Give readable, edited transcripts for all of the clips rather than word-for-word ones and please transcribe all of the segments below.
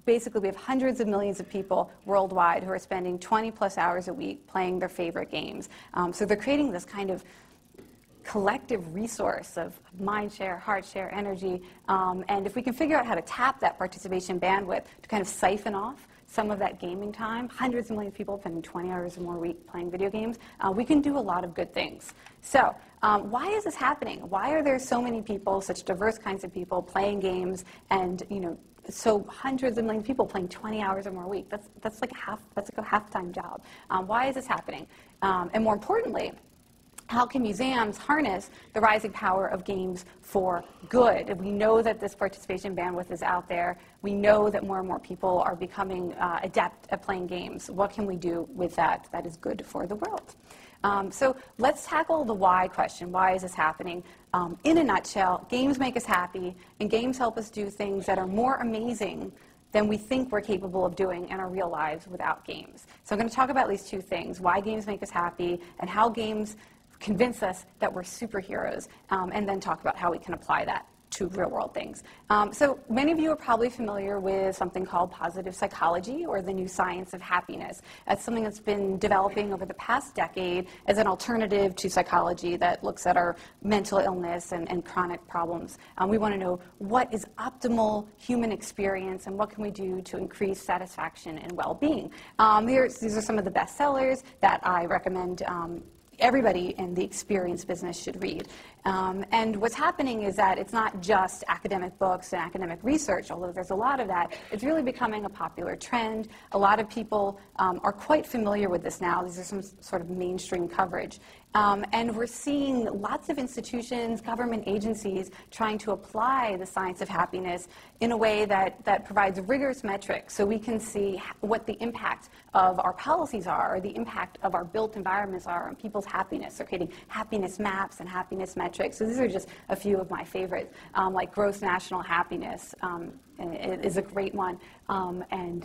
Basically, we have hundreds of millions of people worldwide who are spending 20+ hours a week playing their favorite games. So they're creating this kind of collective resource of mind share, heart share, energy. And if we can figure out how to tap that participation bandwidth to kind of siphon off some of that gaming time, hundreds of millions of people spending 20 hours or more a week playing video games, we can do a lot of good things. So why is this happening? Why are there so many people, such diverse kinds of people, playing games and, so hundreds of millions of people playing 20 hours or more a week? That's like a half-time job. Why is this happening? And more importantly, how can museums harness the rising power of games for good? We know that this participation bandwidth is out there. We know that more and more people are becoming adept at playing games. What can we do with that that is good for the world? So let's tackle the why question. Why is this happening? In a nutshell, games make us happy, and games help us do things that are more amazing than we think we're capable of doing in our real lives without games. So I'm going to talk about these two things, why games make us happy and how games convince us that we're superheroes, and then talk about how we can apply that to real-world things. So many of you are probably familiar with something called positive psychology, or the new science of happiness. That's something that's been developing over the past decade as an alternative to psychology that looks at our mental illness and chronic problems. We want to know what is optimal human experience and what can we do to increase satisfaction and well-being. These are some of the best sellers that I recommend everybody in the experience business should read. And what's happening is that it's not just academic books and academic research, although there's a lot of that. It's really becoming a popular trend. A lot of people are quite familiar with this now. These are some sort of mainstream coverage. And we're seeing lots of institutions, government agencies, trying to apply the science of happiness in a way that provides rigorous metrics so we can see what the impact of our policies are, or the impact of our built environments are on people's happiness. They're creating happiness maps and happiness metrics. So these are just a few of my favorites, like gross national happiness. It is a great one, and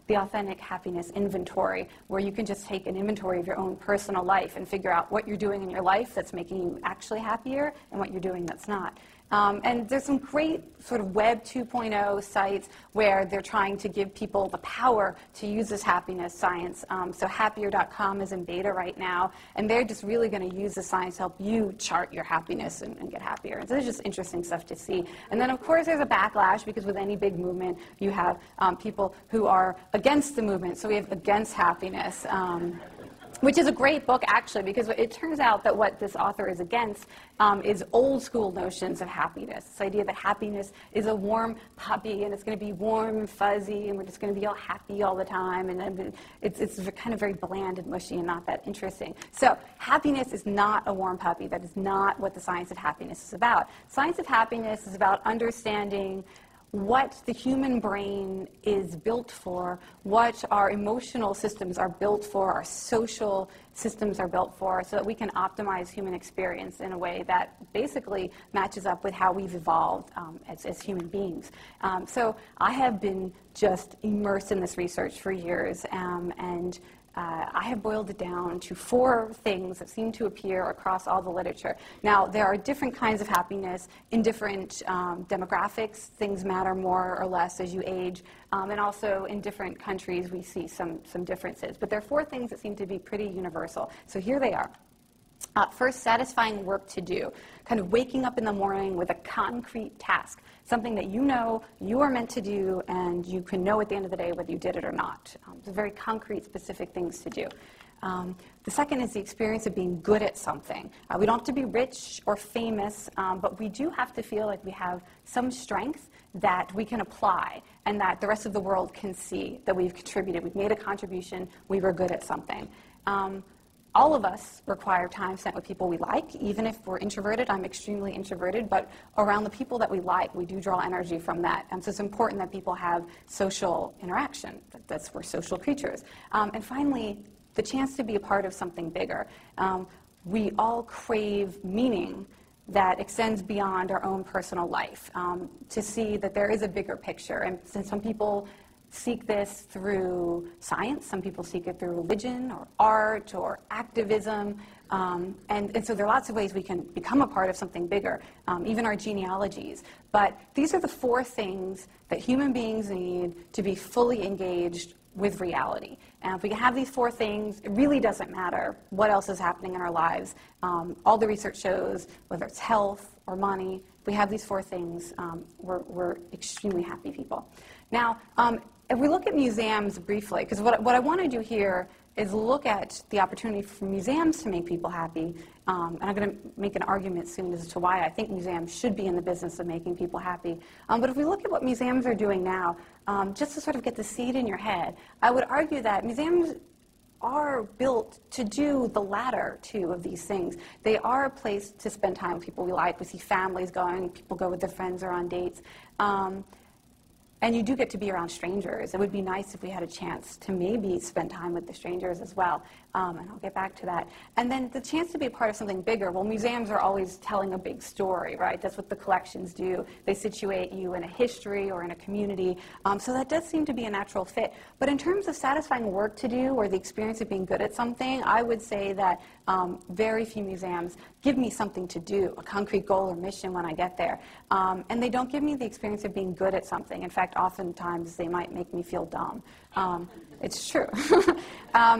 the authentic happiness inventory, where you can just take an inventory of your own personal life and figure out what you're doing in your life that's making you actually happier and what you're doing that's not. And there's some great sort of Web 2.0 sites where they're trying to give people the power to use this happiness science. So happier.com is in beta right now, and they're just really going to use the science to help you chart your happiness and get happier. And so there's just interesting stuff to see. And then, of course, there's a backlash, because with any big movement, you have people who are against the movement. So we have Against Happiness. Which is a great book, actually, because it turns out that what this author is against is old school notions of happiness. This idea that happiness is a warm puppy, and it's going to be warm and fuzzy, and we're just going to be all happy all the time, and then it's kind of very bland and mushy and not that interesting. So happiness is not a warm puppy. That is not what the science of happiness is about. Science of happiness is about understanding what the human brain is built for, what our emotional systems are built for, our social systems are built for, so that we can optimize human experience in a way that basically matches up with how we've evolved as human beings. So I have been just immersed in this research for years, and I have boiled it down to 4 things that seem to appear across all the literature. Now, there are different kinds of happiness in different demographics. Things matter more or less as you age. And also in different countries, we see some differences. But there are 4 things that seem to be pretty universal. So here they are. First, satisfying work to do. Kind of waking up in the morning with a concrete task, something that you know you are meant to do, and you can know at the end of the day whether you did it or not. So very concrete, specific things to do. The second is the experience of being good at something. We don't have to be rich or famous, but we do have to feel like we have some strength that we can apply, and that the rest of the world can see that we've contributed. We've made a contribution. We were good at something. All of us require time spent with people we like. Even if we're introverted, I'm extremely introverted, but around the people that we like, we do draw energy from that. So it's important that people have social interaction. We're social creatures. And finally, the chance to be a part of something bigger. We all crave meaning that extends beyond our own personal life, to see that there is a bigger picture. And since some people seek this through science, some people seek it through religion or art or activism, And so there are lots of ways we can become a part of something bigger, even our genealogies. But these are the 4 things that human beings need to be fully engaged with reality. And if we have these 4 things, it really doesn't matter what else is happening in our lives. All the research shows, whether it's health or money, if we have these 4 things, we're extremely happy people. Now, if we look at museums briefly, because what I want to do here is look at the opportunity for museums to make people happy. And I'm going to make an argument soon as to why I think museums should be in the business of making people happy. But if we look at what museums are doing now, just to sort of get the seed in your head, I would argue that museums are built to do the latter 2 of these things. They are a place to spend time with people we like. We see families going, people go with their friends or on dates. And you do get to be around strangers. It would be nice if we had a chance to maybe spend time with the strangers as well. And I'll get back to that. And then the chance to be a part of something bigger. Well, museums are always telling a big story, right? That's what the collections do. They situate you in a history or in a community. So that does seem to be a natural fit. But in terms of satisfying work to do or the experience of being good at something, I would say that very few museums give me something to do, a concrete goal or mission when I get there. And they don't give me the experience of being good at something. In fact, oftentimes they might make me feel dumb. It's true.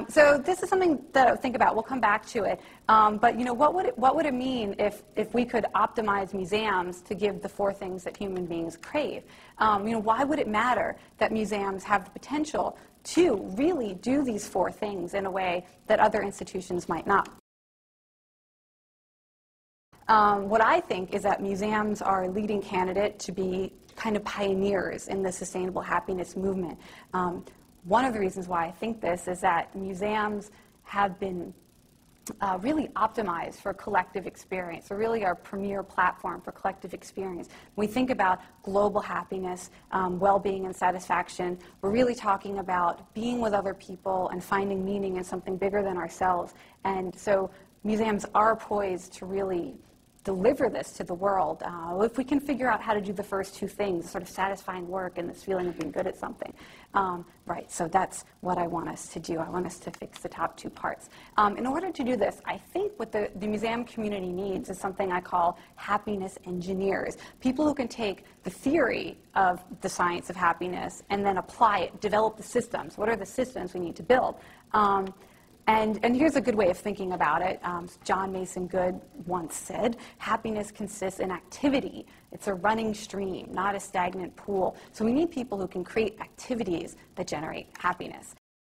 So this is something that I would think about. We'll come back to it. But what would it mean if we could optimize museums to give the 4 things that human beings crave? Why would it matter that museums have the potential to really do these 4 things in a way that other institutions might not? What I think is that museums are a leading candidate to be kind of pioneers in the sustainable happiness movement. One of the reasons why I think this is that museums have been really optimized for collective experience. They're really our premier platform for collective experience. When we think about global happiness, well-being, and satisfaction, we're really talking about being with other people and finding meaning in something bigger than ourselves. And so museums are poised to really deliver this to the world if we can figure out how to do the first 2 things, sort of satisfying work and this feeling of being good at something. Right, so that's what I want us to do. I want us to fix the top 2 parts. In order to do this, I think what the museum community needs is something I call happiness engineers, people who can take the theory of the science of happiness and then apply it, develop the systems. What are the systems we need to build? And here's a good way of thinking about it. John Mason Good once said, happiness consists in activity. It's a running stream, not a stagnant pool. So we need people who can create activities that generate happiness.